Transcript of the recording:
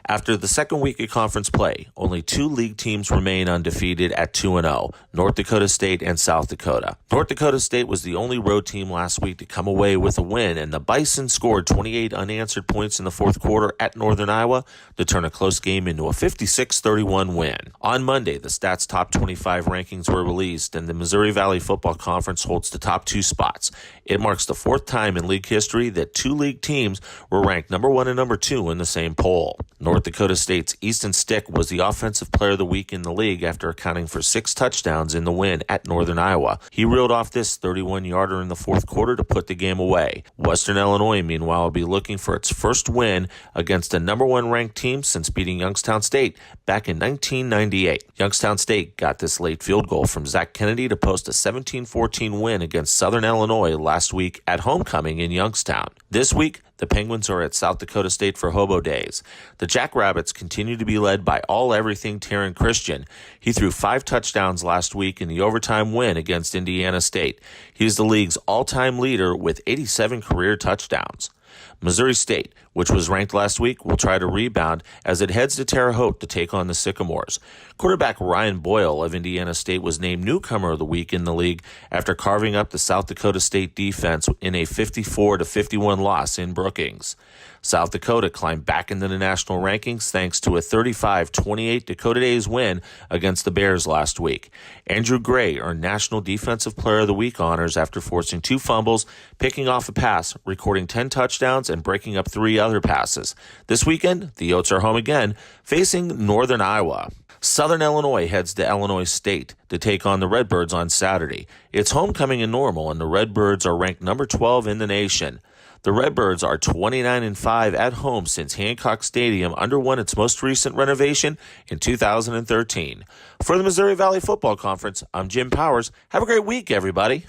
After the second week of conference play, only two league teams remain undefeated at 2-0, North Dakota State and South Dakota. North Dakota State was the only road team last week to come away with a win, and the Bison scored 28 unanswered points in the fourth quarter at Northern Iowa to turn a close game into a 56-31 win. On Monday, the Stats Top 25 rankings were released, and the Missouri Valley Football Conference holds the top two spots. It marks the fourth time in league history that two league teams were ranked number 1 and number 2 in the same poll. North Dakota State's Easton Stick was the Offensive Player of the Week in the league after accounting for 6 touchdowns in the win at Northern Iowa. He reeled off this 31-yarder in the fourth quarter to put the game away. Western Illinois, meanwhile, will be looking for its first win against a number 1 ranked team since beating Youngstown State back in 1998. Youngstown State got this late field goal from Zach Kennedy to post a 17-14 win against Southern Illinois last week at homecoming in Youngstown. This week, the Penguins are at South Dakota State for Hobo Days. The Jackrabbits continue to be led by all-everything Taryn Christian. He threw 5 touchdowns last week in the overtime win against Indiana State. He's the league's all-time leader with 87 career touchdowns. Missouri State, which was ranked last week, will try to rebound as it heads to Terre Haute to take on the Sycamores. Quarterback Ryan Boyle of Indiana State was named Newcomer of the Week in the league after carving up the South Dakota State defense in a 54-51 loss in Brookings. South Dakota climbed back into the national rankings thanks to a 35-28 Dakota Days win against the Bears last week. Andrew Gray earned National Defensive Player of the Week honors after forcing 2 fumbles, picking off a pass, recording 10 touchdowns, and breaking up 3 other passes. This weekend, the Yotes are home again, facing Northern Iowa. Southern Illinois heads to Illinois State to take on the Redbirds on Saturday. It's homecoming in Normal, and the Redbirds are ranked number 12 in the nation. The Redbirds are 29-5 at home since Hancock Stadium underwent its most recent renovation in 2013. For the Missouri Valley Football Conference, I'm Jim Powers. Have a great week, everybody.